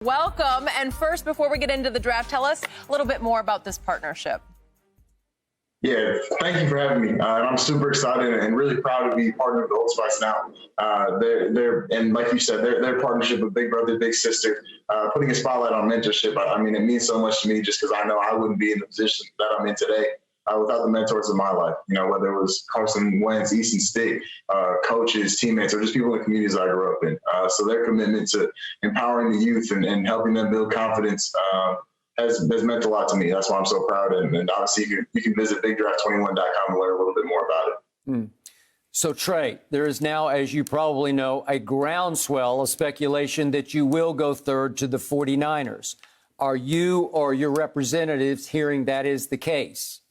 Welcome. And first, before we get into the draft, tell us a little bit more about this partnership. Yeah, thank you for having me. I'm super excited and really proud to be partnered with Old Spice now. They're and like you said, their partnership with Big Brother, Big Sister, putting a spotlight on mentorship. I mean, it means so much to me just because I know I wouldn't be in the position that I'm in today without the mentors of my life. You know, whether it was Carson Wentz, Easton Stick, coaches, teammates, or just people in the communities I grew up in. So their commitment to empowering the youth and helping them build confidence has meant a lot to me. That's why I'm so proud. And obviously, you can visit BigDraft21.com and learn a little bit more about it. So, Trey, there is now, as you probably know, a groundswell of speculation that you will go third to the 49ers. Are you or your representatives hearing that is the case?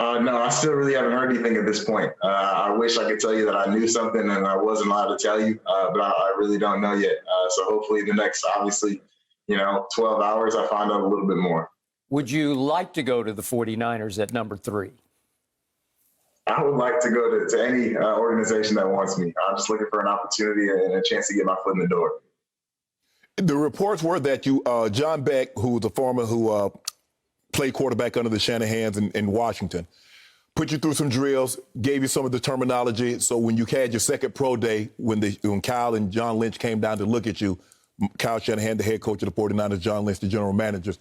No, I still really haven't heard anything at this point. I wish I could tell you that I knew something and I wasn't allowed to tell you, but I really don't know yet. So hopefully the next, obviously, 12 hours, I find out a little bit more. Would you like to go to the 49ers at number 3? I would like to go to any organization that wants me. I'm just looking for an opportunity and a chance to get my foot in the door. The reports were that you, John Beck, who was a former who played quarterback under the Shannon hands in Washington, put you through some drills, gave you some of the terminology. So when you had your second pro day, when Kyle and John Lynch came down to look at you, Kyle Shanahan, the head coach of the 49ers, John Lynch, the general managers.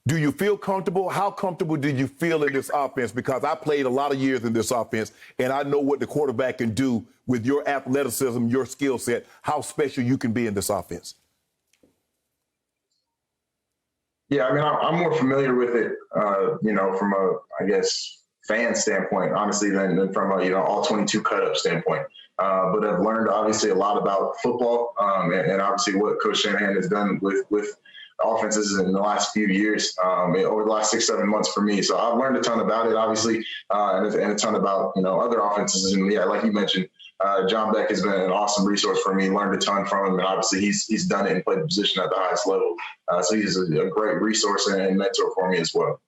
Do you feel comfortable? How comfortable did you feel in this offense? Because I played a lot of years in this offense, and I know what the quarterback can do with your athleticism, your skill set, how special you can be in this offense. Yeah, I mean, I'm more familiar with it, from a, fan standpoint, honestly, than from a, all 22 cut-up standpoint. But I've learned, obviously, a lot about football and obviously what Coach Shanahan has done with offenses in the last few years, over the last 6-7 months for me. So I've learned a ton about it, obviously, and a ton about, other offenses. And, yeah, like you mentioned, John Beck has been an awesome resource for me, learned a ton from him, and obviously he's done it and played the position at the highest level. So he's a great resource and mentor for me as well.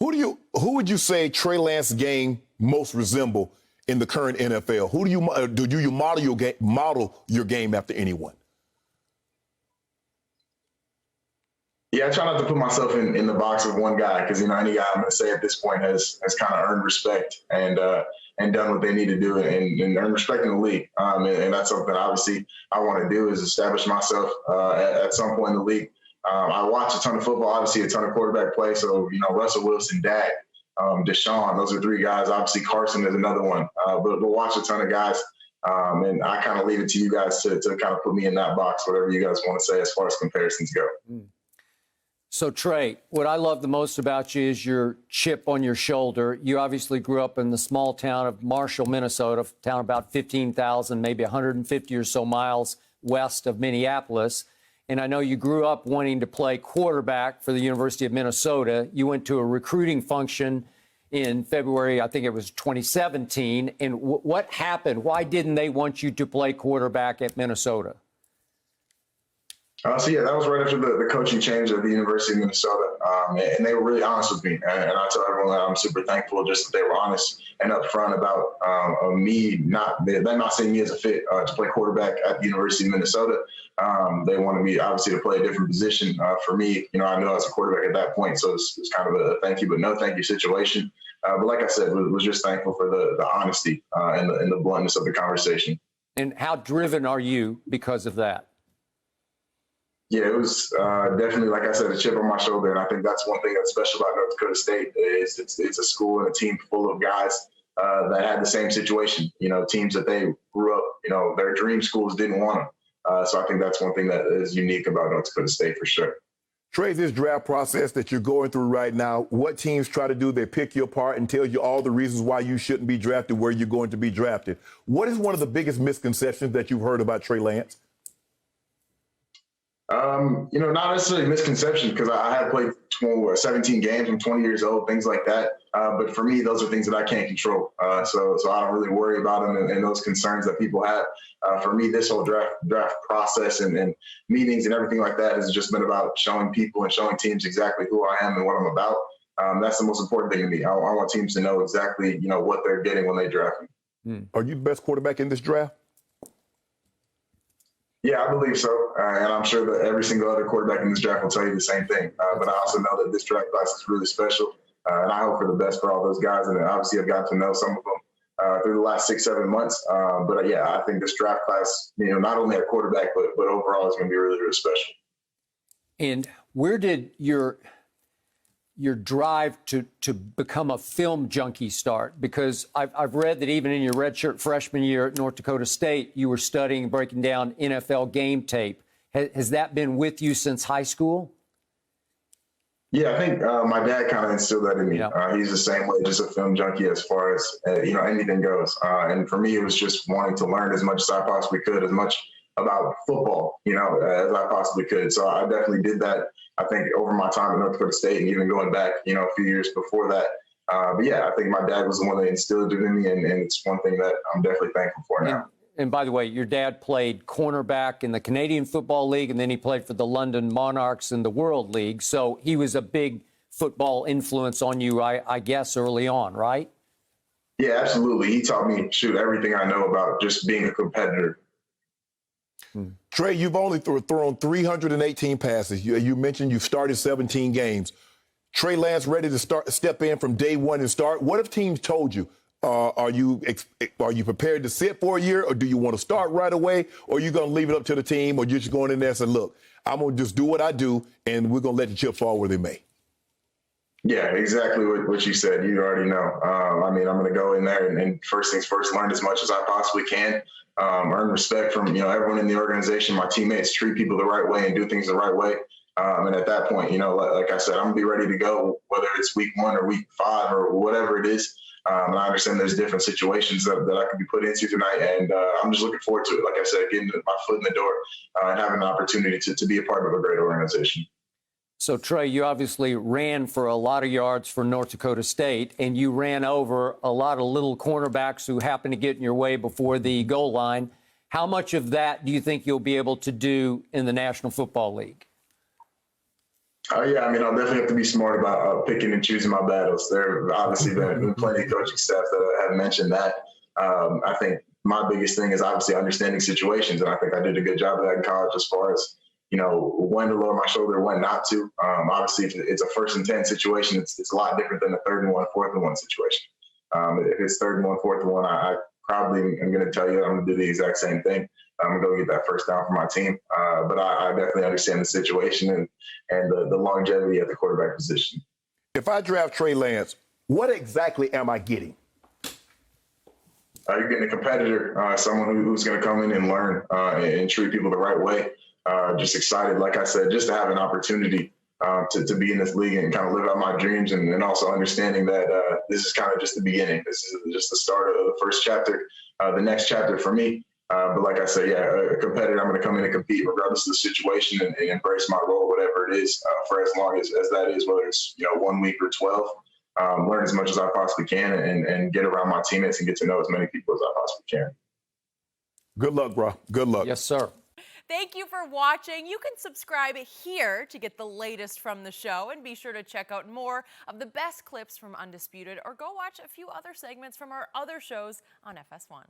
Who would you say Trey Lance's game most resemble in the current NFL? Who do you model your game after anyone? Yeah, I try not to put myself in the box of one guy because, any guy I'm going to say at this point has kind of earned respect and done what they need to do and earn respect in the league. And that's something obviously I want to do is establish myself at some point in the league. I watch a ton of football, obviously a ton of quarterback play. So, Russell Wilson, Dak, Deshaun, those are 3 guys. Obviously Carson is another one, but we'll watch a ton of guys. And I kind of leave it to you guys to kind of put me in that box, whatever you guys want to say as far as comparisons go. So, Trey, what I love the most about you is your chip on your shoulder. You obviously grew up in the small town of Marshall, Minnesota, a town about 15,000, maybe 150 or so miles west of Minneapolis. And I know you grew up wanting to play quarterback for the University of Minnesota. You went to a recruiting function in February, I think it was 2017. And what happened? Why didn't they want you to play quarterback at Minnesota? So, yeah, that was right after the coaching change at the University of Minnesota. And they were really honest with me. And I tell everyone that I'm super thankful just that they were honest and upfront about them not seeing me as a fit to play quarterback at the University of Minnesota. They wanted me, obviously, to play a different position. For me, I knew I was a quarterback at that point. So it's kind of a thank you, but no thank you situation. But like I said, was just thankful for the honesty and the bluntness of the conversation. And how driven are you because of that? Yeah, it was definitely, like I said, a chip on my shoulder. And I think that's one thing that's special about North Dakota State is it's a school and a team full of guys that had the same situation, teams that they grew up, their dream schools didn't want them. So I think that's one thing that is unique about North Dakota State for sure. Trey, this draft process that you're going through right now, what teams try to do, they pick you apart and tell you all the reasons why you shouldn't be drafted, where you're going to be drafted. What is one of the biggest misconceptions that you've heard about Trey Lance? Not necessarily misconception because I had played 17 games. I'm 20 years old, things like that. But for me, those are things that I can't control. So I don't really worry about them and those concerns that people have. For me, this whole draft process and meetings and everything like that has just been about showing people and showing teams exactly who I am and what I'm about. That's the most important thing to me. I want teams to know exactly, what they're getting when they draft me. Are you the best quarterback in this draft? Yeah, I believe so. And I'm sure that every single other quarterback in this draft will tell you the same thing. But I also know that this draft class is really special. And I hope for the best for all those guys. And obviously, I've gotten to know some of them through the last 6-7 months. But yeah, I think this draft class, not only at quarterback, but overall is going to be really, really special. And where did your drive to become a film junkie start? Because I've read that even in your redshirt freshman year at North Dakota State, you were studying and breaking down NFL game tape. Has that been with you since high school? Yeah, I think my dad kind of instilled that in me. Yeah. He's the same way, just a film junkie as far as, anything goes. And for me, it was just wanting to learn as much as I possibly could, as much about football, as I possibly could. So I definitely did that, I think, over my time at North Dakota State and even going back, a few years before that. But yeah, I think my dad was the one that instilled it in me, and it's one thing that I'm definitely thankful for now. And by the way, your dad played cornerback in the Canadian Football League, and then he played for the London Monarchs in the World League. So he was a big football influence on you, I guess, early on, right? Yeah, absolutely. He taught me, everything I know about just being a competitor. Trey, you've only thrown 318 passes. You mentioned you've started 17 games. Trey Lance ready to step in from day one and start. What if teams told you, are you prepared to sit for a year, or do you want to start right away, or are you going to leave it up to the team, or you're just going in there and say, look, I'm going to just do what I do, and we're going to let the chips fall where they may? Yeah, exactly what you said. You already know. I'm going to go in there and first things first, learn as much as I possibly can. Earn respect from, everyone in the organization, my teammates, treat people the right way and do things the right way. And at that point, like I said, I'm gonna be ready to go, whether it's week 1 or week 5 or whatever it is. And I understand there's different situations that I could be put into tonight. And I'm just looking forward to it. Like I said, getting my foot in the door and having an opportunity to be a part of a great organization. So, Trey, you obviously ran for a lot of yards for North Dakota State, and you ran over a lot of little cornerbacks who happened to get in your way before the goal line. How much of that do you think you'll be able to do in the National Football League? Yeah, I'll definitely have to be smart about picking and choosing my battles. There have obviously been plenty of coaching staff that have mentioned that. I think my biggest thing is obviously understanding situations, and I think I did a good job of that in college as far as, when to lower my shoulder, when not to. Obviously, if it's a 1st and 10 situation, it's a lot different than a 3rd and 1, 4th and 1 situation. If it's 3rd and 1, 4th and 1, I probably am going to tell you I'm going to do the exact same thing. I'm going to go get that first down for my team. But I definitely understand the situation and the longevity at the quarterback position. If I draft Trey Lance, what exactly am I getting? You're getting a competitor, someone who's going to come in and learn and treat people the right way. Just excited, like I said, just to have an opportunity to be in this league and kind of live out my dreams, and also understanding that this is kind of just the beginning. This is just the start of the first chapter, the next chapter for me. But like I said, a competitor, I'm going to come in and compete regardless of the situation and embrace my role, whatever it is, for as long as that is, whether it's 1 week or 12. Learn as much as I possibly can and get around my teammates and get to know as many people as I possibly can. Good luck, bro. Good luck. Yes, sir. Thank you for watching. You can subscribe here to get the latest from the show, and be sure to check out more of the best clips from Undisputed, or go watch a few other segments from our other shows on FS1.